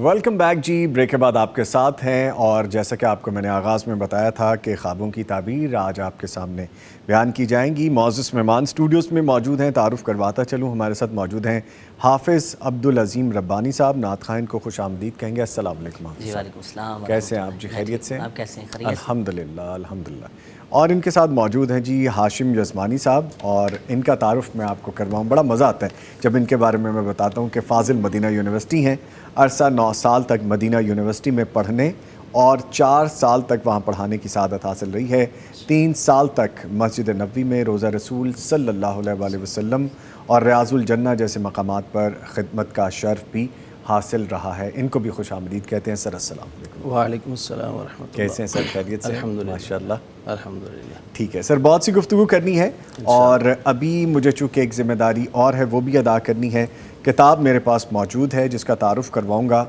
Welcome back جی، break کے بعد آپ کے ساتھ ہیں، اور جیسا کہ آپ کو میں نے آغاز میں بتایا تھا کہ خوابوں کی تعبیر آج آپ کے سامنے بیان کی جائیں گی۔ معزز مہمان اسٹوڈیوز میں موجود ہیں، تعارف کرواتا چلوں، ہمارے ساتھ موجود ہیں حافظ عبدالعظیم ربانی صاحب۔ نعت خوان کو خوش آمدید کہیں گے۔ السلام علیکم حافظ جی وعلیکم السلام، کیسے ہیں آپ جی؟ خیریت سے؟ آپ کیسے ہیں؟ خیریت سے؟ الحمدللہ الحمدللہ۔ اور ان کے ساتھ موجود ہیں جی ہاشم یزمانی صاحب، اور ان کا تعارف میں آپ کو کرواؤں، بڑا مزہ آتا ہے جب ان کے بارے میں بتاتا ہوں کہ فاضل مدینہ یونیورسٹی ہیں، عرصہ 9 سال تک مدینہ یونیورسٹی میں پڑھنے اور 4 سال تک وہاں پڑھانے کی سعادت حاصل رہی ہے۔ 3 سال تک مسجد نبوی میں روضہ رسول صلی اللہ علیہ وآلہ وسلم اور ریاض الجنہ جیسے مقامات پر خدمت کا شرف بھی حاصل رہا ہے۔ ان کو بھی خوش آمدید کہتے ہیں۔ سر السلام علیکم۔ وعلیکم السلام ورحمۃ اللہ۔ کیسے ہیں سر؟ خیریت سے؟ الحمدللہ ماشاءاللہ الحمدللہ۔ ٹھیک ہے سر، بہت سی گفتگو کرنی ہے، اور ابھی مجھے چونکہ ایک ذمہ داری اور ہے وہ بھی ادا کرنی ہے۔ کتاب میرے پاس موجود ہے جس کا تعارف کرواؤں گا۔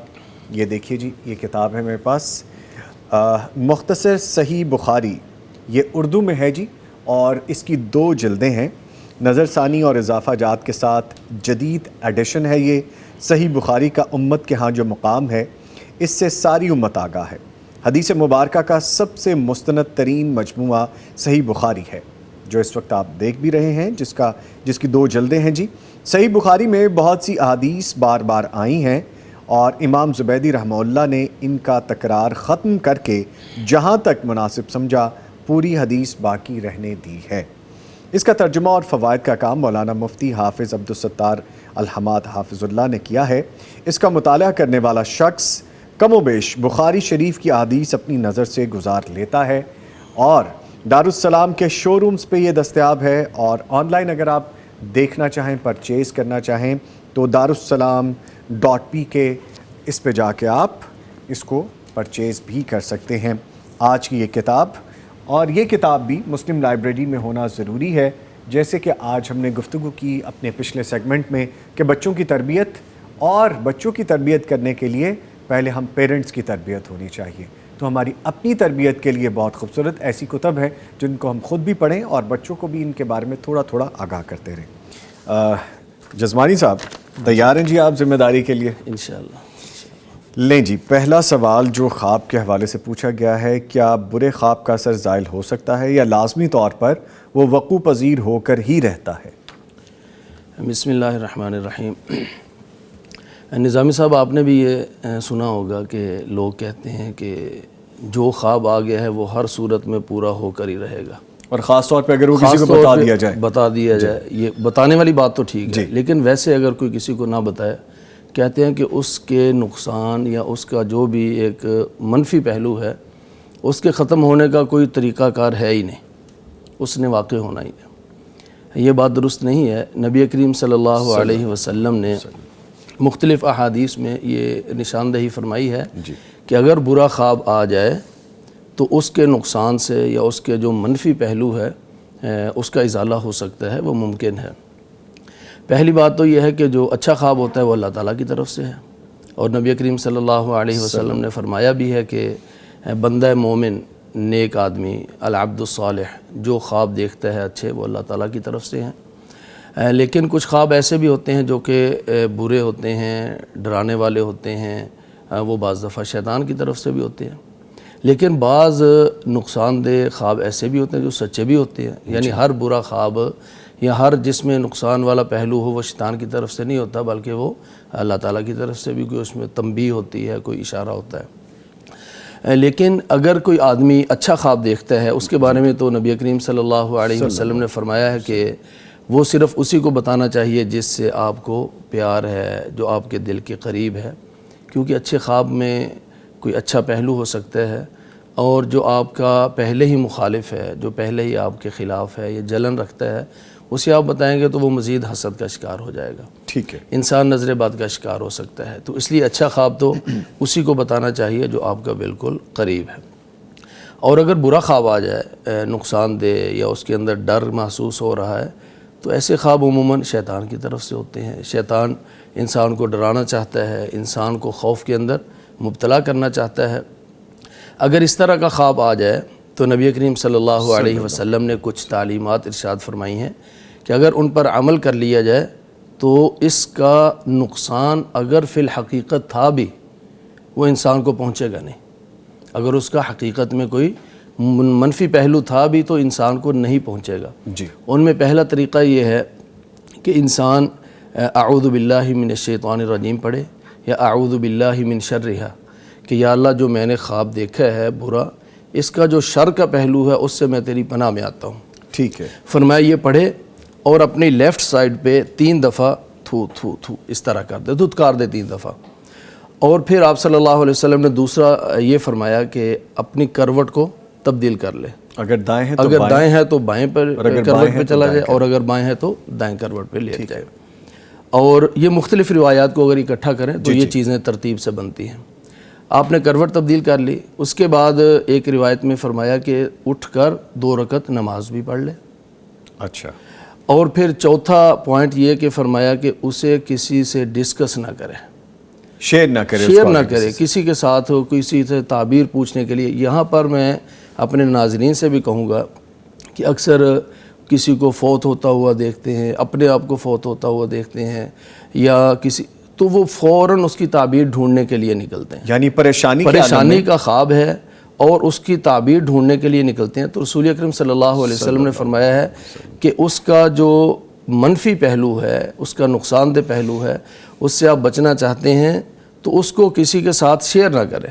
یہ دیکھیے جی، یہ کتاب ہے میرے پاس، مختصر صحیح بخاری، یہ اردو میں ہے جی، اور اس کی 2 جلدیں ہیں، نظر ثانی اور اضافہ جات کے ساتھ جدید ایڈیشن ہے۔ یہ صحیح بخاری کا امت کے ہاں جو مقام ہے، اس سے ساری امت آگاہ ہے۔ حدیث مبارکہ کا سب سے مستند ترین مجموعہ صحیح بخاری ہے، جو اس وقت آپ دیکھ بھی رہے ہیں، جس کی 2 جلدیں ہیں جی۔ صحیح بخاری میں بہت سی احادیث بار بار آئی ہیں، اور امام زبیدی رحمہ اللہ نے ان کا تکرار ختم کر کے جہاں تک مناسب سمجھا پوری حدیث باقی رہنے دی ہے۔ اس کا ترجمہ اور فوائد کا کام مولانا مفتی حافظ عبدالستار الحماد حافظ اللہ نے کیا ہے۔ اس کا مطالعہ کرنے والا شخص کم و بیش بخاری شریف کی احادیث اپنی نظر سے گزار لیتا ہے، اور دارالسلام کے شو رومز پہ یہ دستیاب ہے، اور آن لائن اگر آپ دیکھنا چاہیں، پرچیز کرنا چاہیں تو darussalam.pk اس پہ جا کے آپ اس کو پرچیز بھی کر سکتے ہیں۔ آج کی یہ کتاب، اور یہ کتاب بھی مسلم لائبریری میں ہونا ضروری ہے، جیسے کہ آج ہم نے گفتگو کی اپنے پچھلے سیگمنٹ میں کہ بچوں کی تربیت، اور بچوں کی تربیت کرنے کے لیے پہلے ہم پیرنٹس کی تربیت ہونی چاہیے۔ تو ہماری اپنی تربیت کے لیے بہت خوبصورت ایسی کتب ہیں جن کو ہم خود بھی پڑھیں اور بچوں کو بھی ان کے بارے میں تھوڑا تھوڑا آگاہ کرتے رہیں۔ جزمانی صاحب تیار ہیں جی آپ ذمہ داری کے لیے؟ انشاءاللہ۔ لیں جی، پہلا سوال جو خواب کے حوالے سے پوچھا گیا ہے، کیا برے خواب کا اثر زائل ہو سکتا ہے یا لازمی طور پر وہ وقوع پذیر ہو کر ہی رہتا ہے؟ بسم اللہ الرحمن الرحیم۔ نظامی صاحب، آپ نے بھی یہ سنا ہوگا کہ لوگ کہتے ہیں کہ جو خواب آ گیا ہے وہ ہر صورت میں پورا ہو کر ہی رہے گا، اور خاص طور پہ اگر وہ کسی کو بتا دیا جائے۔ یہ بتانے والی بات تو ٹھیک ہے، لیکن ویسے اگر کوئی کسی کو نہ بتائے، کہتے ہیں کہ اس کے نقصان یا اس کا جو بھی ایک منفی پہلو ہے، اس کے ختم ہونے کا کوئی طریقہ کار ہے ہی نہیں، اس نے واقع ہونا ہی ہے۔ یہ بات درست نہیں ہے۔ نبی کریم صلی اللہ علیہ وسلم نے مختلف احادیث میں یہ نشاندہی فرمائی ہے کہ اگر برا خواب آ جائے تو اس کے نقصان سے یا اس کے جو منفی پہلو ہے اس کا ازالہ ہو سکتا ہے، وہ ممکن ہے۔ پہلی بات تو یہ ہے کہ جو اچھا خواب ہوتا ہے وہ اللہ تعالیٰ کی طرف سے ہے، اور نبی کریم صلی اللہ علیہ وسلم نے فرمایا بھی ہے کہ بندہ مومن، نیک آدمی، العبد الصالح، جو خواب دیکھتا ہے اچھے، وہ اللہ تعالیٰ کی طرف سے ہیں۔ لیکن کچھ خواب ایسے بھی ہوتے ہیں جو کہ برے ہوتے ہیں، ڈرانے والے ہوتے ہیں، وہ بعض دفعہ شیطان کی طرف سے بھی ہوتے ہیں۔ لیکن بعض نقصان دہ خواب ایسے بھی ہوتے ہیں جو سچے بھی ہوتے ہیں، یعنی ہر برا خواب یا ہر جس میں نقصان والا پہلو ہو وہ شیطان کی طرف سے نہیں ہوتا، بلکہ وہ اللہ تعالیٰ کی طرف سے بھی کوئی اس میں تنبیہ ہوتی ہے، کوئی اشارہ ہوتا ہے۔ لیکن اگر کوئی آدمی اچھا خواب دیکھتا ہے، اس کے بارے میں تو نبی کریم صلی اللہ علیہ وسلم نے فرمایا ہے کہ وہ صرف اسی کو بتانا چاہیے جس سے آپ کو پیار ہے، جو آپ کے دل کے قریب ہے، کیونکہ اچھے خواب میں کوئی اچھا پہلو ہو سکتا ہے، اور جو آپ کا پہلے ہی مخالف ہے، جو پہلے ہی آپ کے خلاف ہے، یہ جلن رکھتا ہے، اسے آپ بتائیں گے تو وہ مزید حسد کا شکار ہو جائے گا، ٹھیک ہے، انسان نظر بد کا شکار ہو سکتا ہے۔ تو اس لیے اچھا خواب تو اسی کو بتانا چاہیے جو آپ کا بالکل قریب ہے۔ اور اگر برا خواب آ جائے نقصان دہ یا اس کے اندر ڈر محسوس ہو رہا ہے تو ایسے خواب عموماً شیطان کی طرف سے ہوتے ہیں. شیطان انسان کو ڈرانا چاہتا ہے, انسان کو خوف کے اندر مبتلا کرنا چاہتا ہے. اگر اس طرح کا خواب آ جائے تو نبی کریم صلی اللہ علیہ وسلم نے کچھ تعلیمات ارشاد فرمائی ہیں کہ اگر ان پر عمل کر لیا جائے تو اس کا نقصان اگر فی الحقیقت تھا بھی وہ انسان کو پہنچے گا نہیں. اگر اس کا حقیقت میں کوئی منفی پہلو تھا بھی تو انسان کو نہیں پہنچے گا. جی ان میں پہلا طریقہ یہ ہے کہ انسان اعوذ باللہ من الشیطان الرجیم پڑھے یا اعوذ باللہ من شرہا کہ یا اللہ جو میں نے خواب دیکھا ہے برا, اس کا جو شر کا پہلو ہے اس سے میں تیری پناہ میں آتا ہوں. ٹھیک ہے. فرمایا یہ پڑھے اور اپنی لیفٹ سائڈ پہ 3 دفعہ تھو تھو تھو اس طرح کر دے, دھتکار دے 3 دفعہ. اور پھر آپ صلی اللہ علیہ وسلم نے دوسرا یہ فرمایا کہ اپنی کروٹ کو تبدیل کر لے. اگر دائیں ہیں تو اگر دائیں ہے تو بائیں پر اگر کروٹ بائیں ہیں پہ تو چلا دائیں جائے, اور اگر بائیں ہے تو دائیں کروٹ پہ لے جائے. اور یہ مختلف روایات کو اگر اکٹھا کریں تو یہ چیزیں ترتیب سے بنتی ہیں. آپ نے کروٹ تبدیل کر لی, اس کے بعد ایک روایت میں فرمایا کہ اٹھ کر 2 رکعت نماز بھی پڑھ لے. اچھا. اور پھر چوتھا پوائنٹ یہ کہ فرمایا کہ اسے کسی سے ڈسکس نہ کرے, شیئر نہ کرے, شیئر نہ کرے کسی کے ساتھ, ہو کسی سے تعبیر پوچھنے کے لیے. یہاں پر میں اپنے ناظرین سے بھی کہوں گا کہ اکثر کسی کو فوت ہوتا ہوا دیکھتے ہیں, اپنے آپ کو فوت ہوتا ہوا دیکھتے ہیں یا کسی, تو وہ فوراً اس کی تعبیر ڈھونڈنے کے لیے نکلتے ہیں. یعنی پریشانی کا خواب ہے اور اس کی تعبیر ڈھونڈنے کے لیے نکلتے ہیں. تو رسول اکرم صلی اللہ علیہ وسلم نے فرمایا ہے کہ اس کا جو منفی پہلو ہے, اس کا نقصان دہ پہلو ہے, اس سے آپ بچنا چاہتے ہیں تو اس کو کسی کے ساتھ شیئر نہ کریں.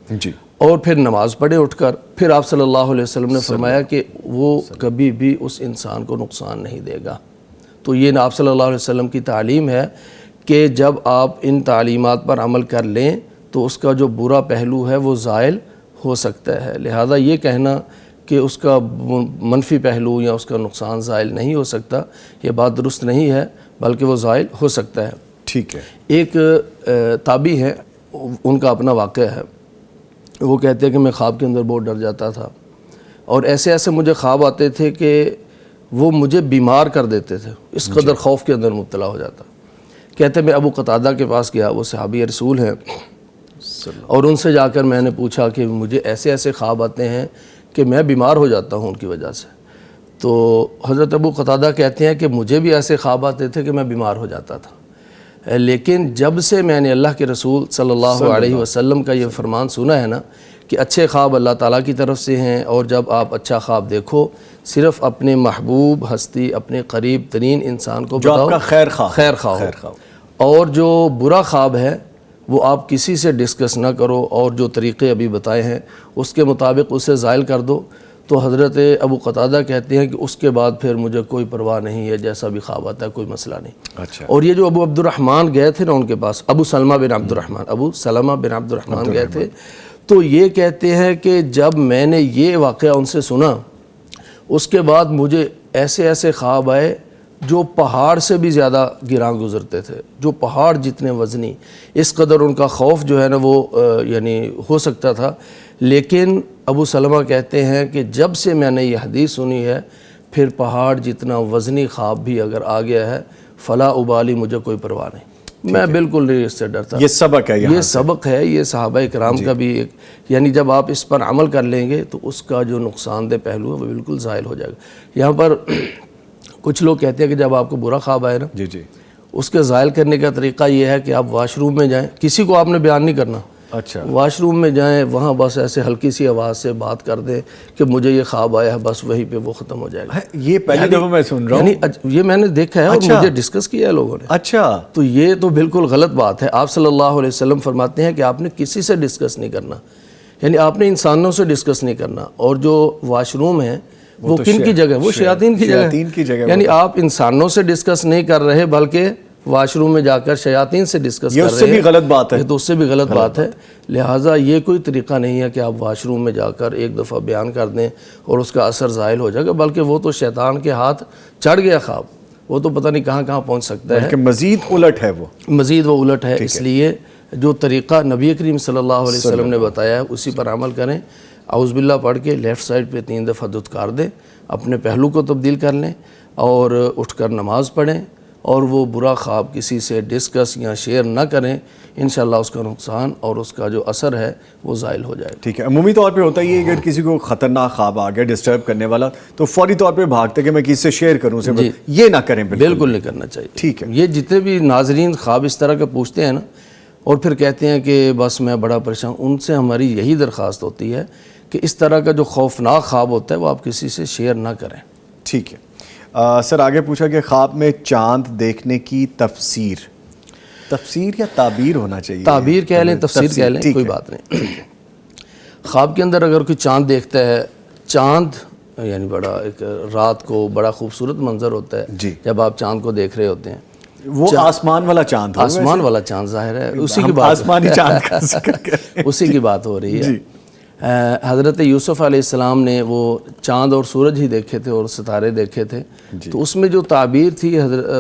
جی. اور پھر نماز پڑھے اٹھ کر. پھر آپ صلی اللہ علیہ وسلم نے فرمایا کہ وہ کبھی بھی اس انسان کو نقصان نہیں دے گا. تو یہ آپ صلی اللہ علیہ وسلم کی تعلیم ہے کہ جب آپ ان تعلیمات پر عمل کر لیں تو اس کا جو برا پہلو ہے وہ زائل ہو سکتا ہے. لہذا یہ کہنا کہ اس کا منفی پہلو یا اس کا نقصان زائل نہیں ہو سکتا, یہ بات درست نہیں ہے, بلکہ وہ زائل ہو سکتا ہے. ٹھیک ہے. ایک تابعی ہے, ان کا اپنا واقعہ ہے. وہ کہتے ہیں کہ میں خواب کے اندر بہت ڈر جاتا تھا اور ایسے ایسے مجھے خواب آتے تھے کہ وہ مجھے بیمار کر دیتے تھے, اس قدر خوف کے اندر مبتلا ہو جاتا. کہتے میں ابو قتادہ کے پاس گیا, وہ صحابی رسول ہیں, اور ان سے جا کر میں نے پوچھا کہ مجھے ایسے ایسے خواب آتے ہیں کہ میں بیمار ہو جاتا ہوں ان کی وجہ سے. تو حضرت ابو قتادہ کہتے ہیں کہ مجھے بھی ایسے خواب آتے تھے کہ میں بیمار ہو جاتا تھا, لیکن جب سے میں نے اللہ کے رسول صلی اللہ علیہ وسلم کا یہ فرمان سنا ہے نا کہ اچھے خواب اللہ تعالیٰ کی طرف سے ہیں, اور جب آپ اچھا خواب دیکھو صرف اپنے محبوب ہستی, اپنے قریب ترین انسان کو جو بتاؤ, آپ کا خیر خواہ ہو. اور جو برا خواب ہے وہ آپ کسی سے ڈسکس نہ کرو, اور جو طریقے ابھی بتائے ہیں اس کے مطابق اسے زائل کر دو. تو حضرت ابو قتادہ کہتے ہیں کہ اس کے بعد پھر مجھے کوئی پرواہ نہیں ہے, جیسا بھی خواب آتا ہے کوئی مسئلہ نہیں. اچھا. اور یہ جو ابو عبد الرحمن گئے تھے نا ان کے پاس, ابو سلمہ بن عبد الرحمن گئے تھے, تو یہ کہتے ہیں کہ جب میں نے یہ واقعہ ان سے سنا اس کے بعد مجھے ایسے ایسے خواب آئے جو پہاڑ سے بھی زیادہ گراں گزرتے تھے, جو پہاڑ جتنے وزنی. اس قدر ان کا خوف جو ہے نا وہ یعنی ہو سکتا تھا. لیکن ابو سلمہ کہتے ہیں کہ جب سے میں نے یہ حدیث سنی ہے پھر پہاڑ جتنا وزنی خواب بھی اگر آ گیا ہے فلا ابالی, مجھے کوئی پرواہ نہیں, میں بالکل نہیں اس سے ڈرتا. یہ سبق ہے, یہ سبق ہے, یہ صحابہ کرام کا بھی ایک, یعنی جب آپ اس پر عمل کر لیں گے تو اس کا جو نقصان دہ پہلو ہے وہ بالکل زائل ہو جائے گا. یہاں پر کچھ لوگ کہتے ہیں کہ جب آپ کو برا خواب آئے نا, جی اس کے زائل کرنے کا طریقہ یہ ہے کہ آپ واش روم میں جائیں, کسی کو آپ نے بیان نہیں کرنا. اچھا. واش روم میں جائیں, وہاں بس ایسے ہلکی سی آواز سے بات کر دیں کہ مجھے یہ خواب آیا ہے, بس وہیں پہ وہ ختم ہو جائے گا. یہ پہلی دفعہ میں سن رہا ہوں. یعنی یہ میں نے دیکھا ہے اور مجھے ڈسکس کیا ہے لوگوں نے. اچھا. تو یہ تو بالکل غلط بات ہے. آپ صلی اللہ علیہ وسلم فرماتے ہیں کہ آپ نے کسی سے ڈسکس نہیں کرنا, یعنی آپ نے انسانوں سے ڈسکس نہیں کرنا. اور جو واش روم ہے وہ کن کی جگہ, وہ شیاطین کی جگہ, یعنی آپ انسانوں سے ڈسکس نہیں کر رہے بلکہ واش روم میں جا کر شیاطین سے ڈسکس کر رہے ہیں. یہ اس سے بھی غلط بات ہے. تو اس سے بھی غلط بات ہے. لہٰذا یہ کوئی طریقہ نہیں ہے کہ آپ واش روم میں جا کر ایک دفعہ بیان کر دیں اور اس کا اثر زائل ہو جائے گا, بلکہ وہ تو شیطان کے ہاتھ چڑھ گیا خواب, وہ تو پتہ نہیں کہاں کہاں پہنچ سکتا ہے. کہ مزید الٹ ہے, وہ مزید وہ الٹ ہے. اس لیے جو طریقہ نبی کریم صلی اللہ علیہ وسلم نے بتایا ہے اسی پر عمل کریں. اعوذ باللہ پڑھ کے لیفٹ سائڈ پہ 3 دفعہ دھتکار دیں، اپنے پہلو کو تبدیل کر لیں اور اٹھ کر نماز پڑھیں، اور وہ برا خواب کسی سے ڈسکس یا شیئر نہ کریں، انشاءاللہ اس کا نقصان اور اس کا جو اثر ہے وہ زائل ہو جائے گا۔ ٹھیک ہے، عمومی طور پہ ہوتا یہ ہے اگر کسی کو خطرناک خواب آ گیا ڈسٹرب کرنے والا تو فوری طور پہ بھاگتے کہ میں کسی سے شیئر کروں اسے، یہ نہ کریں بالکل نہیں کرنا چاہیے۔ ٹھیک ہے، یہ جتنے بھی ناظرین خواب اس طرح کے پوچھتے ہیں نا اور پھر کہتے ہیں کہ بس میں بڑا پریشان، ان سے ہماری یہی درخواست ہوتی ہے کہ اس طرح کا جو خوفناک خواب ہوتا ہے وہ آپ کسی سے شیئر نہ کریں۔ ٹھیک ہے سر، آگے پوچھا کہ خواب میں چاند دیکھنے کی تفسیر یا تعبیر ہونا چاہیے؟ تعبیر کہہ لیں، تفسیر کہہ لیں، کوئی بات نہیں۔ خواب کے اندر اگر کوئی چاند دیکھتا ہے، چاند یعنی بڑا ایک رات کو بڑا خوبصورت منظر ہوتا ہے جی، جب آپ چاند کو دیکھ رہے ہوتے ہیں، وہ آسمان والا چاند، آسمان والا چاند ظاہر ہے، اسی کی بات آسمانی چاند کا ذکر کریں، اسی کی بات ہو رہی ہے۔ جی، حضرت یوسف علیہ السلام نے وہ چاند اور سورج ہی دیکھے تھے اور ستارے دیکھے تھے، تو اس میں جو تعبیر تھی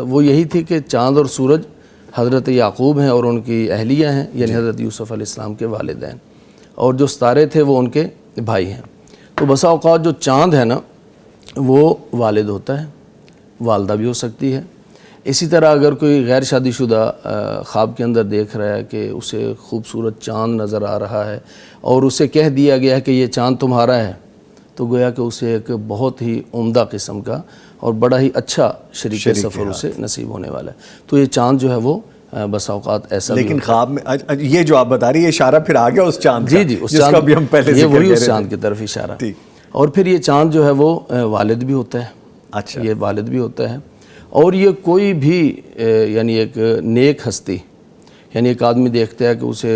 وہ یہی تھی کہ چاند اور سورج حضرت یعقوب ہیں اور ان کی اہلیہ ہیں، یعنی حضرت یوسف علیہ السلام کے والدین، اور جو ستارے تھے وہ ان کے بھائی ہیں۔ تو بسا اوقات جو چاند ہے نا وہ والد ہوتا ہے، والدہ بھی ہو سکتی ہے۔ اسی طرح اگر کوئی غیر شادی شدہ خواب کے اندر دیکھ رہا ہے کہ اسے خوبصورت چاند نظر آ رہا ہے اور اسے کہہ دیا گیا ہے کہ یہ چاند تمہارا ہے، تو گویا کہ اسے ایک بہت ہی عمدہ قسم کا اور بڑا ہی اچھا شریک سفر اسے نصیب ہونے والا ہے۔ تو یہ چاند جو ہے وہ بس اوقات ایسا، لیکن خواب میں یہ جو آپ بتا رہی ہے اشارہ پھر آ گیا اس چاند کا، جی اس جس کا بھی ہم پہلے یہ وہی اس چاند کی طرف اشارہ۔ اور پھر یہ چاند جو ہے وہ والد بھی ہوتا ہے، اچھا، یہ والد بھی ہوتا ہے، اور یہ کوئی بھی یعنی ایک نیک ہستی، یعنی ایک آدمی دیکھتا ہے کہ اسے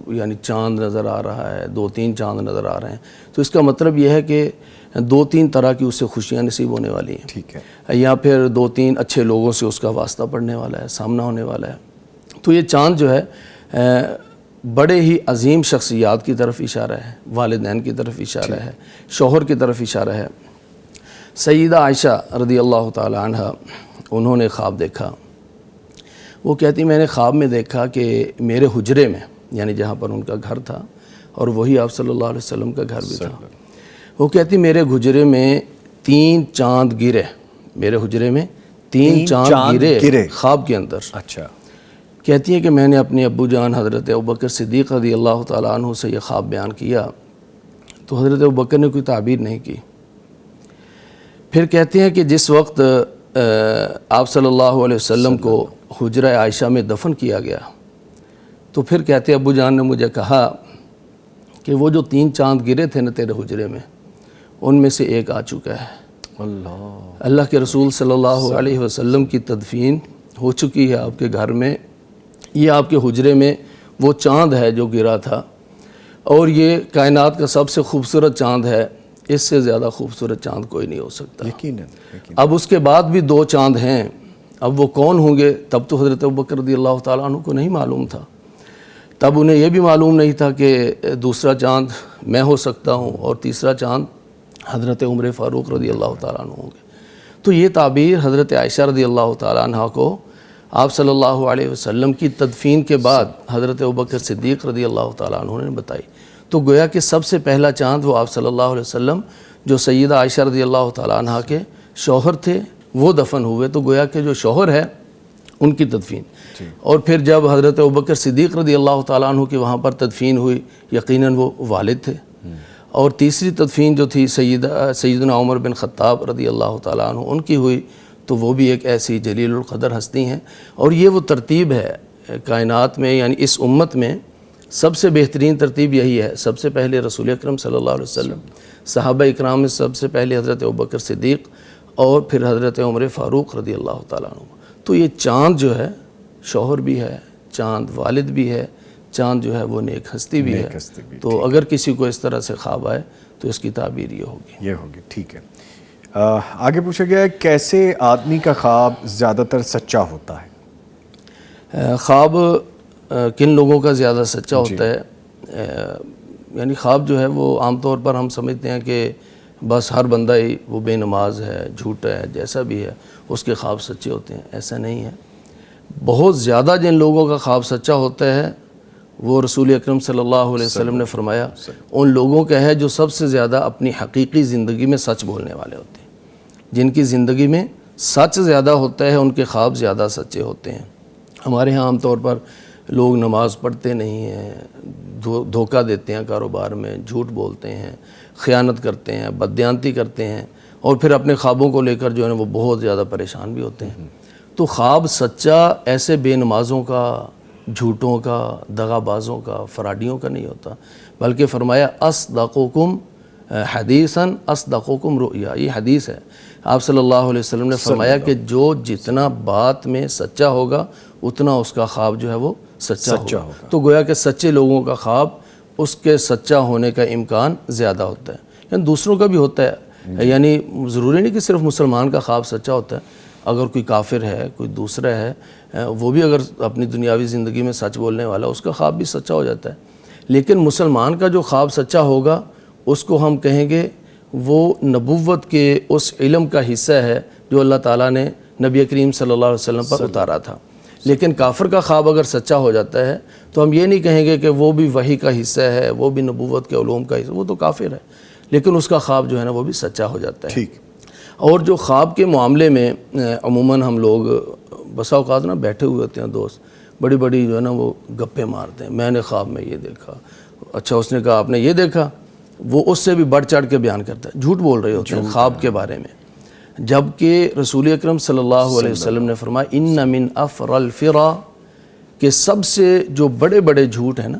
یعنی چاند نظر آ رہا ہے، 2-3 چاند نظر آ رہے ہیں، تو اس کا مطلب یہ ہے کہ 2-3 طرح کی اسے خوشیاں نصیب ہونے والی ہیں، ٹھیک ہے، یا پھر 2-3 اچھے لوگوں سے اس کا واسطہ پڑنے والا ہے، سامنا ہونے والا ہے۔ تو یہ چاند جو ہے بڑے ہی عظیم شخصیات کی طرف اشارہ ہے، والدین کی طرف اشارہ ہے، شوہر کی طرف اشارہ ہے۔ سیدہ عائشہ رضی اللہ تعالی عنہ انہوں نے خواب دیکھا، وہ کہتی میں نے خواب میں دیکھا کہ میرے حجرے میں، یعنی جہاں پر ان کا گھر تھا اور وہی آپ صلی اللہ علیہ وسلم کا گھر بھی تھا، وہ کہتی میرے حجرے میں 3 چاند گرے، میرے حجرے میں 3 چاند گرے خواب کے اندر۔ اچھا، کہتی ہے کہ میں نے اپنے ابو جان حضرت ابوبکر صدیق رضی اللہ تعالیٰ عنہ سے یہ خواب بیان کیا تو حضرت ابوبکر نے کوئی تعبیر نہیں کی۔ پھر کہتے ہیں کہ جس وقت آپ صلی اللہ علیہ وسلم کو حجرہ عائشہ میں دفن کیا گیا تو پھر کہتے ہیں ابو جان نے مجھے کہا کہ وہ جو 3 چاند گرے تھے نا تیرے حجرے میں، ان میں سے ایک آ چکا ہے، اللہ کے رسول صلی اللہ علیہ وسلم کی تدفین ہو چکی ہے آپ کے گھر میں، یہ آپ کے حجرے میں وہ چاند ہے جو گرا تھا، اور یہ کائنات کا سب سے خوبصورت چاند ہے، اس سے زیادہ خوبصورت چاند کوئی نہیں ہو سکتا۔ یقیناً۔ اب اس کے بعد بھی 2 چاند ہیں، اب وہ کون ہوں گے؟ تب تو حضرت ابوبکر رضی اللہ تعالیٰ عنہ کو نہیں معلوم تھا، تب انہیں یہ بھی معلوم نہیں تھا کہ دوسرا چاند میں ہو سکتا ہوں اور تیسرا چاند حضرت عمر فاروق رضی اللہ تعالیٰ عنہ ہوں گے۔ تو یہ تعبیر حضرت عائشہ رضی اللہ تعالیٰ عنہ کو آپ صلی اللہ علیہ وسلم کی تدفین کے بعد حضرت ابوبکر صدیق رضی اللہ تعالیٰ عنہ نے بتائی۔ تو گویا کہ سب سے پہلا چاند وہ آپ صلی اللہ علیہ وسلم جو سیدہ عائشہ رضی اللہ تعالیٰ عنہ کے شوہر تھے وہ دفن ہوئے، تو گویا کہ جو شوہر ہے ان کی تدفین، اور پھر جب حضرت ابوبکر صدیق رضی اللہ تعالیٰ عنہ کی وہاں پر تدفین ہوئی یقیناً وہ والد تھے، اور تیسری تدفین جو تھی سیدنا عمر بن خطاب رضی اللہ تعالیٰ عنہ ان کی ہوئی، تو وہ بھی ایک ایسی جلیل القدر ہستی ہیں، اور یہ وہ ترتیب ہے کائنات میں، یعنی اس امت میں سب سے بہترین ترتیب یہی ہے۔ سب سے پہلے رسول اکرم صلی اللہ علیہ وسلم، صحابہ اکرام میں سب سے پہلے حضرت ابوبکر صدیق، اور پھر حضرت عمر فاروق رضی اللہ تعالیٰ عنہ۔ تو یہ چاند جو ہے شوہر بھی ہے، چاند والد بھی ہے، چاند جو ہے وہ نیک ہستی بھی ہے۔ تو اگر کسی کو اس طرح سے خواب آئے تو اس کی تعبیر یہ ہوگی۔ ٹھیک ہے، آگے پوچھا گیا ہے کیسے آدمی کا خواب زیادہ تر سچا ہوتا ہے؟ خواب کن لوگوں کا زیادہ سچا ہوتا ہے؟ یعنی خواب جو ہے وہ عام طور پر ہم سمجھتے ہیں کہ بس ہر بندہ ہی وہ بے نماز ہے، جھوٹا ہے، جیسا بھی ہے اس کے خواب سچے ہوتے ہیں، ایسا نہیں ہے۔ بہت زیادہ جن لوگوں کا خواب سچا ہوتا ہے وہ رسول اکرم صلی اللہ علیہ وسلم نے فرمایا ان لوگوں کا ہے جو سب سے زیادہ اپنی حقیقی زندگی میں سچ بولنے والے ہوتے ہیں. جن کی زندگی میں سچ زیادہ ہوتا ہے ان کے خواب زیادہ سچے ہوتے ہیں. ہمارے ہاں عام طور پر لوگ نماز پڑھتے نہیں ہیں, دھوکہ دیتے ہیں کاروبار میں, جھوٹ بولتے ہیں, خیانت کرتے ہیں, بددیانتی کرتے ہیں, اور پھر اپنے خوابوں کو لے کر جو ہے نا وہ بہت زیادہ پریشان بھی ہوتے ہیں. تو خواب سچا ایسے بے نمازوں کا, جھوٹوں کا, دغا بازوں کا, فراڈیوں کا نہیں ہوتا, بلکہ فرمایا اصدقکم حدیثاً اصدقکم رؤیا. یہ حدیث ہے. آپ صلی اللہ علیہ وسلم نے فرمایا کہ جو جتنا بات میں سچا ہوگا اتنا اس کا خواب جو ہے وہ سچا ہوگا. تو گویا کہ سچے لوگوں کا خواب اس کے سچا ہونے کا امکان زیادہ ہوتا ہے. یعنی دوسروں کا بھی ہوتا ہے, یعنی ضروری نہیں کہ صرف مسلمان کا خواب سچا ہوتا ہے. اگر کوئی کافر ہے, کوئی دوسرا ہے, وہ بھی اگر اپنی دنیاوی زندگی میں سچ بولنے والا, اس کا خواب بھی سچا ہو جاتا ہے. لیکن مسلمان کا جو خواب سچا ہوگا اس کو ہم کہیں گے وہ نبوت کے اس علم کا حصہ ہے جو اللہ تعالیٰ نے نبی کریم صلی اللہ علیہ وسلم پر اتارا تھا. لیکن کافر کا خواب اگر سچا ہو جاتا ہے تو ہم یہ نہیں کہیں گے کہ وہ بھی وحی کا حصہ ہے, وہ بھی نبوت کے علوم کا حصہ, وہ تو کافر ہے, لیکن اس کا خواب جو ہے نا وہ بھی سچا ہو جاتا ہے. ٹھیک. اور جو خواب کے معاملے میں عموماً ہم لوگ بسا اوقات نا بیٹھے ہوئے ہوتے ہیں دوست, بڑی بڑی جو ہے نا وہ گپیں مارتے ہیں, میں نے خواب میں یہ دیکھا, اچھا اس نے کہا آپ نے یہ دیکھا, وہ اس سے بھی بڑھ چڑھ کے بیان کرتا ہے, جھوٹ بول رہے ہوتے ہیں خواب کے بارے میں. جبکہ رسول اکرم صلی اللہ علیہ وسلم نے فرمایا ان من افر الفرا, کہ سب سے جو بڑے بڑے جھوٹ ہیں نا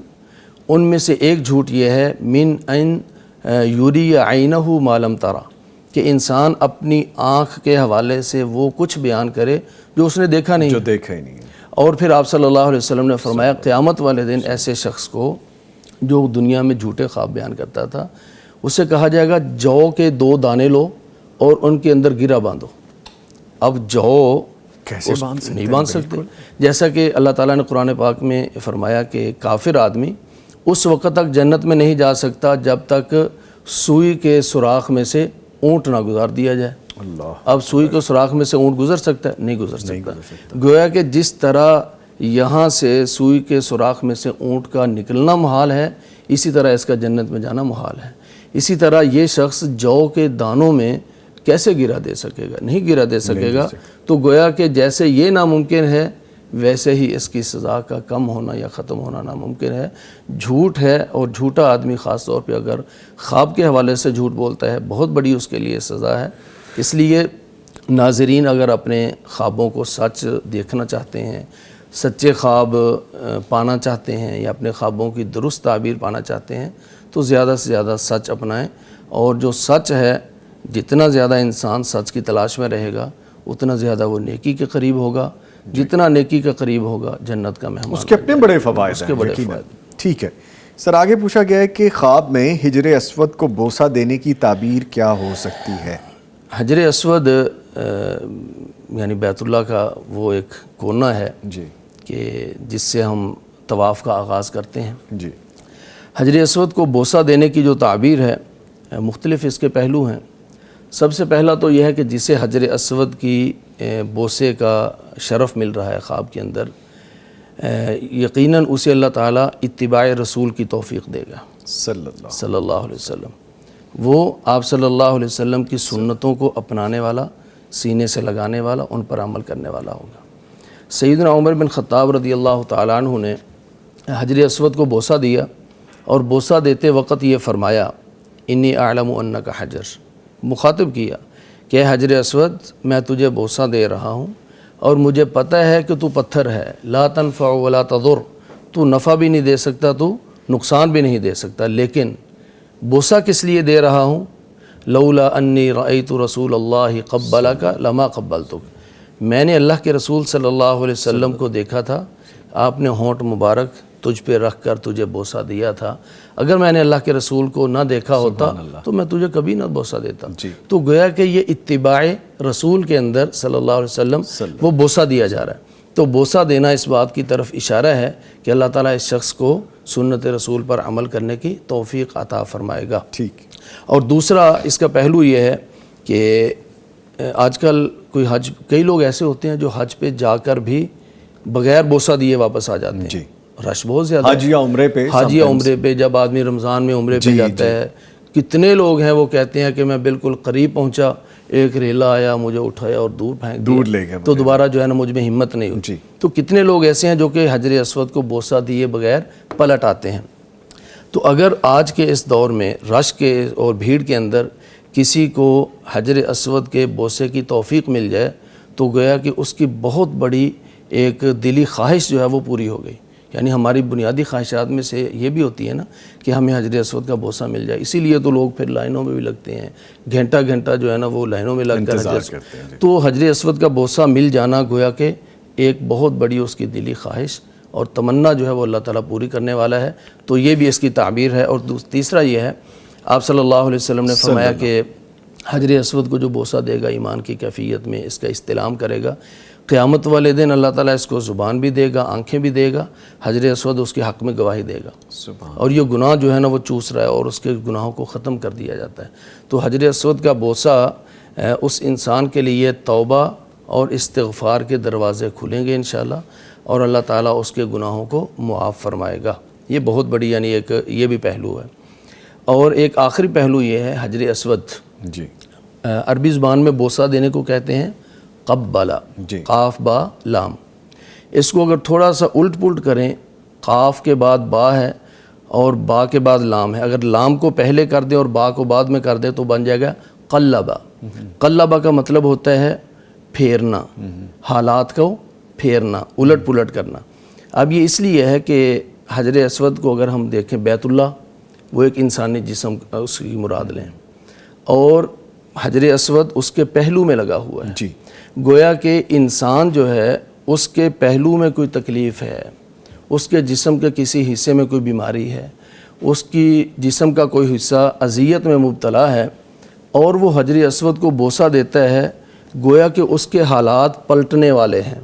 ان میں سے ایک جھوٹ یہ ہے من ان یوری عینہ ما لم ترا, کہ انسان اپنی آنکھ کے حوالے سے وہ کچھ بیان کرے جو اس نے دیکھا نہیں, جو دیکھا ہی نہیں. اور پھر آپ صلی اللہ علیہ وسلم نے فرمایا قیامت والے دن ایسے شخص کو جو دنیا میں جھوٹے خواب بیان کرتا تھا, اسے کہا جائے گا جو کے 2 دانے لو اور ان کے اندر گرہ باندھو. اب جو کیسے نہیں باندھ سکتے, جیسا کہ اللہ تعالیٰ نے قرآن پاک میں فرمایا کہ کافر آدمی اس وقت تک جنت میں نہیں جا سکتا جب تک سوئی کے سوراخ میں سے اونٹ نہ گزار دیا جائے. اللہ. اب سوئی کے سوراخ میں سے اونٹ گزر سکتا ہے؟ نہیں گزر سکتا. گویا کہ جس طرح یہاں سے سوئی کے سوراخ میں سے اونٹ کا نکلنا محال ہے, اسی طرح اس کا جنت میں جانا محال ہے. اسی طرح یہ شخص جو کے دانوں میں کیسے گرا دے سکے گا؟ نہیں گرا دے سکے گا. تو گویا کہ جیسے یہ ناممکن ہے ویسے ہی اس کی سزا کا کم ہونا یا ختم ہونا ناممکن ہے. جھوٹ ہے, اور جھوٹا آدمی خاص طور پہ اگر خواب کے حوالے سے جھوٹ بولتا ہے بہت بڑی اس کے لیے سزا ہے. اس لیے ناظرین اگر اپنے خوابوں کو سچ دیکھنا چاہتے ہیں, سچے خواب پانا چاہتے ہیں, یا اپنے خوابوں کی درست تعبیر پانا چاہتے ہیں, تو زیادہ سے زیادہ سچ اپنائیں. اور جو سچ ہے, جتنا زیادہ انسان سچ کی تلاش میں رہے گا اتنا زیادہ وہ نیکی کے قریب ہوگا. جتنا نیکی کے قریب ہوگا جنت کا مہمان. اس کے اپنے بڑے فوائد ہیں. ٹھیک ہے سر, آگے پوچھا گیا ہے کہ خواب میں حجر اسود کو بوسہ دینے کی تعبیر کیا ہو سکتی ہے؟ حجر اسود یعنی بیت اللہ کا وہ ایک کونا ہے جی, کہ جس سے ہم طواف کا آغاز کرتے ہیں. جی. حجر اسود کو بوسہ دینے کی جو تعبیر ہے مختلف اس کے پہلو ہیں. سب سے پہلا تو یہ ہے کہ جسے حجر اسود کی بوسے کا شرف مل رہا ہے خواب کے اندر, یقیناً اسے اللہ تعالیٰ اتباع رسول کی توفیق دے گا صلی اللہ علیہ وسلم. وہ آپ صلی اللہ علیہ وسلم کی سنتوں کو اپنانے والا, سینے سے لگانے والا, ان پر عمل کرنے والا ہوگا. سیدنا عمر بن خطاب رضی اللہ تعالیٰ عنہ نے حجر اسود کو بوسہ دیا, اور بوسہ دیتے وقت یہ فرمایا انی اعلم انک حجر, مخاطب کیا کہ حجر اسود میں تجھے بوسہ دے رہا ہوں اور مجھے پتہ ہے کہ تو پتھر ہے, لا تنفع ولا تضر, تو نفع بھی نہیں دے سکتا, تو نقصان بھی نہیں دے سکتا. لیکن بوسہ کس لیے دے رہا ہوں؟ لولا انی رأیت رسول اللہ قبلک لما قبلتک, میں نے اللہ کے رسول صلی اللہ علیہ وسلم کو دیکھا تھا, آپ نے ہونٹ مبارک تجھ پہ رکھ کر تجھے بوسہ دیا تھا. اگر میں نے اللہ کے رسول کو نہ دیکھا ہوتا تو میں تجھے کبھی نہ بوسہ دیتا. تو گویا کہ یہ اتباع رسول کے اندر صلی اللہ علیہ وسلم وہ بوسہ دیا جا رہا ہے. تو بوسہ دینا اس بات کی طرف اشارہ ہے کہ اللہ تعالیٰ اس شخص کو سنت رسول پر عمل کرنے کی توفیق عطا فرمائے گا. ٹھیک. اور دوسرا اس کا پہلو یہ ہے کہ آج کل کوئی کئی لوگ ایسے ہوتے ہیں جو حج پہ جا کر بھی بغیر بوسہ دیے واپس آ جاتے ہیں. رش بہت زیادہ ہے. حج یا عمرے پہ حج یا عمرے پہ جب آدمی رمضان میں عمرے پہ جاتا ہے، کتنے لوگ ہیں وہ کہتے ہیں کہ میں بالکل قریب پہنچا، ایک ریلا آیا مجھے اٹھایا اور دور پھینک دیا، دور لے گیا تو دوبارہ جو ہے نا مجھ میں ہمت نہیں ہوئی. تو کتنے لوگ ایسے ہیں جو کہ حجر اسود کو بوسہ دیے بغیر پلٹ آتے ہیں. تو اگر آج کے اس دور میں رش کے اور بھیڑ کے اندر کسی کو حجر اسود کے بوسے کی توفیق مل جائے تو گویا کہ اس کی بہت بڑی ایک دلی خواہش جو ہے وہ پوری ہو گئی. یعنی ہماری بنیادی خواہشات میں سے یہ بھی ہوتی ہے نا کہ ہمیں حجر اسود کا بوسہ مل جائے. اسی لیے تو لوگ پھر لائنوں میں بھی لگتے ہیں، گھنٹہ گھنٹہ جو ہے نا وہ لائنوں میں لگ کر تو حجر اسود کا بوسہ مل جانا گویا کہ ایک بہت بڑی اس کی دلی خواہش اور تمنا جو ہے وہ اللہ تعالیٰ پوری کرنے والا ہے. تو یہ بھی اس کی تعبیر ہے. اور تیسرا یہ ہے، آپ صلی اللہ علیہ وسلم نے فرمایا کہ حجر اسود کو جو بوسہ دے گا ایمان کی کیفیت میں اس کا استلام کرے گا، قیامت والے دن اللہ تعالیٰ اس کو زبان بھی دے گا، آنکھیں بھی دے گا، حجر اسود اس کے حق میں گواہی دے گا. اور یہ گناہ جو ہے نا وہ چوس رہا ہے اور اس کے گناہوں کو ختم کر دیا جاتا ہے. تو حجر اسود کا بوسہ اس انسان کے لیے توبہ اور استغفار کے دروازے کھلیں گے انشاءاللہ، اور اللہ تعالیٰ اس کے گناہوں کو معاف فرمائے گا. یہ بہت بڑی یعنی ایک یہ بھی پہلو ہے. اور ایک آخری پہلو یہ ہے حجر اسود. جی عربی زبان میں بوسہ دینے کو کہتے ہیں قبلہ، قاف با لام. اس کو اگر تھوڑا سا الٹ پلٹ کریں، قاف کے بعد با ہے اور با کے بعد لام ہے، اگر لام کو پہلے کر دیں اور با کو بعد میں کر دیں تو بن جائے گا قلبہ. قلبہ کا مطلب ہوتا ہے پھیرنا، حالات کو پھیرنا، الٹ پلٹ کرنا. اب یہ اس لیے ہے کہ حجر اسود کو اگر ہم دیکھیں، بیت اللہ وہ ایک انسانی جسم اس کی مراد لیں، اور حجر اسود اس کے پہلو میں لگا ہوا ہے. گویا کہ انسان جو ہے اس کے پہلو میں کوئی تکلیف ہے، اس کے جسم کے کسی حصے میں کوئی بیماری ہے، اس کی جسم کا کوئی حصہ اذیت میں مبتلا ہے، اور وہ حجر اسود کو بوسہ دیتا ہے، گویا کہ اس کے حالات پلٹنے والے ہیں،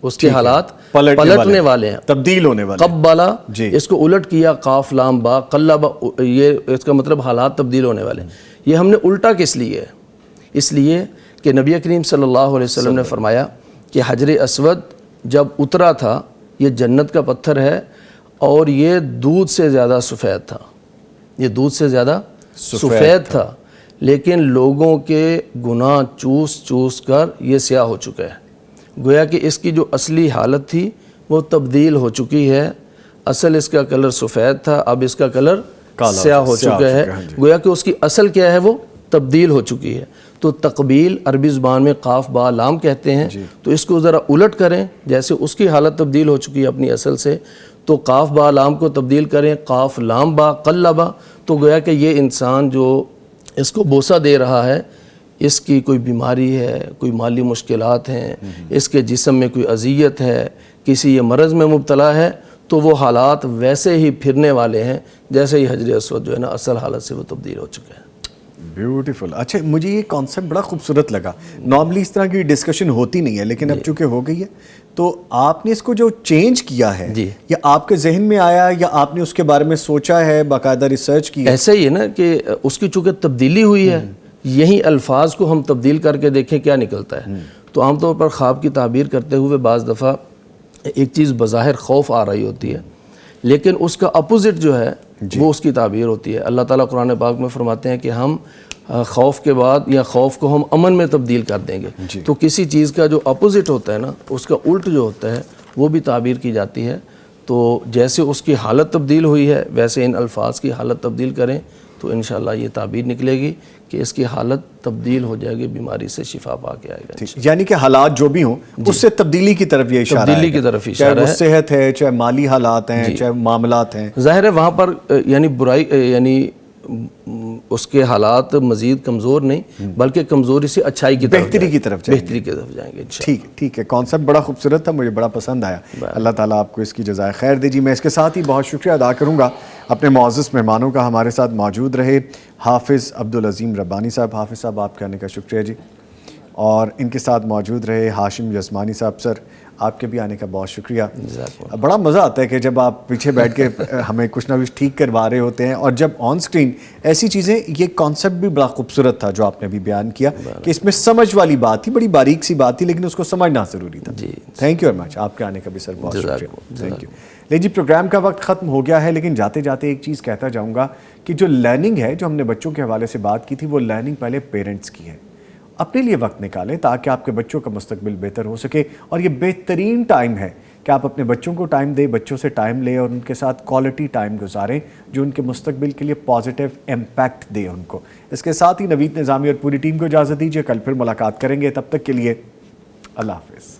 اس کے حالات پلٹنے والے ہیں، تبدیل ہونے والے. قبلہ اس کو الٹ کیا، قاف لام با، قلبہ یہ اس کا مطلب حالات تبدیل ہونے والے ہیں. یہ ہم نے الٹا کس لیے؟ اس لیے کہ نبی کریم صلی اللہ علیہ وسلم نے فرمایا کہ حجر اسود جب اترا تھا، یہ جنت کا پتھر ہے اور یہ دودھ سے زیادہ سفید تھا، یہ دودھ سے زیادہ سفید تھا، لیکن لوگوں کے گناہ چوس چوس کر یہ سیاہ ہو چکا ہے. گویا کہ اس کی جو اصلی حالت تھی وہ تبدیل ہو چکی ہے. اصل اس کا کلر سفید تھا، اب اس کا کلر سیاہ ہو چکا ہے. گویا کہ اس کی اصل کیا ہے، وہ تبدیل ہو چکی ہے. تو تقبیل عربی زبان میں قاف با لام کہتے ہیں. تو اس کو ذرا الٹ کریں، جیسے اس کی حالت تبدیل ہو چکی ہے اپنی اصل سے، تو قاف با لام کو تبدیل کریں، قاف لام با قلبہ. تو گویا کہ یہ انسان جو اس کو بوسہ دے رہا ہے، اس کی کوئی بیماری ہے، کوئی مالی مشکلات ہیں، اس کے جسم میں کوئی اذیت ہے، کسی یہ مرض میں مبتلا ہے، تو وہ حالات ویسے ہی پھرنے والے ہیں جیسے ہی حجر اسود جو ہے نا اصل حالت سے وہ تبدیل ہو چکے ہیں. بیوٹیفل. اچھا، مجھے یہ کانسیپٹ بڑا خوبصورت لگا. نارملی اس طرح کی ڈسکشن ہوتی نہیں ہے، لیکن اب چونکہ ہو گئی ہے تو آپ نے اس کو جو چینج کیا ہے، یا آپ کے ذہن میں آیا یا آپ نے اس کے بارے میں سوچا ہے، باقاعدہ ریسرچ کی؟ ایسا ہی ہے نا کہ اس کی چونکہ تبدیلی ہوئی ہے، یہی الفاظ کو ہم تبدیل کر کے دیکھیں کیا نکلتا ہے. تو عام طور پر خواب کی تعبیر کرتے ہوئے بعض دفعہ ایک چیز بظاہر خوف آ رہی ہوتی ہے، لیکن اس کا اپوزٹ جو ہے وہ اس کی تعبیر ہوتی ہے. اللہ تعالیٰ قرآن پاک میں فرماتے ہیں کہ ہم خوف کے بعد یا خوف کو ہم امن میں تبدیل کر دیں گے. تو کسی چیز کا جو اپوزٹ ہوتا ہے نا، اس کا الٹ جو ہوتا ہے وہ بھی تعبیر کی جاتی ہے. تو جیسے اس کی حالت تبدیل ہوئی ہے ویسے ان الفاظ کی حالت تبدیل کریں تو انشاءاللہ یہ تعبیر نکلے گی کہ اس کی حالت تبدیل ہو جائے گی، بیماری سے شفا پا کے آئے گا. یعنی کہ حالات جو بھی ہوں اس سے تبدیلی کی طرف یہ اشارہ ہے، تبدیلی کی طرف اشارہ ہے، چاہے وہ صحت ہے، چاہے مالی حالات ہیں، چاہے معاملات ہیں. ظاہر ہے وہاں پر یعنی برائی یعنی اس کے حالات مزید کمزور نہیں بلکہ کمزوری سے اچھائی کی طرف، بہتری کی طرف جائیں گے. ٹھیک ہے. کانسیپٹ بڑا خوبصورت تھا، مجھے بڑا پسند آیا. اللہ تعالیٰ آپ کو اس کی جزائے خیر دے. جی میں اس کے ساتھ ہی بہت شکریہ ادا کروں گا اپنے معزز مہمانوں کا ہمارے ساتھ موجود رہے حافظ عبدالعظیم ربانی صاحب. حافظ صاحب آپ کے آنے کا شکریہ جی. اور ان کے ساتھ موجود رہے ہاشم یزمانی صاحب. سر آپ کے بھی آنے کا بہت شکریہ. بڑا مزہ آتا ہے کہ جب آپ پیچھے بیٹھ کے ہمیں کچھ نہ کچھ ٹھیک کروا رہے ہوتے ہیں, اور جب آن سکرین ایسی چیزیں, یہ کانسیپٹ بھی بڑا خوبصورت تھا جو آپ نے بھی بیان کیا کہ اس میں سمجھ والی بات تھی, بڑی باریک سی بات تھی, لیکن اس کو سمجھنا ضروری تھا. تھینک یو ویری مچ, آپ کے آنے کا بھی سر بہت شکریہ. Thank you. لیکن جی پروگرام کا وقت ختم ہو گیا ہے, لیکن جاتے جاتے ایک چیز کہتا جاؤں گا کہ جو لرننگ ہے, جو ہم نے بچوں کے حوالے سے بات کی تھی, وہ لرننگ پہلے پیرنٹس کی ہے. اپنے لیے وقت نکالیں تاکہ آپ کے بچوں کا مستقبل بہتر ہو سکے, اور یہ بہترین ٹائم ہے کہ آپ اپنے بچوں کو ٹائم دیں, بچوں سے ٹائم لیں اور ان کے ساتھ کوالٹی ٹائم گزاریں جو ان کے مستقبل کے لیے پازیٹیو امپیکٹ دے ان کو. اس کے ساتھ ہی نوید نظامی اور پوری ٹیم کو اجازت دیجیے, کل پھر ملاقات کریں گے, تب تک کے لیے اللہ حافظ.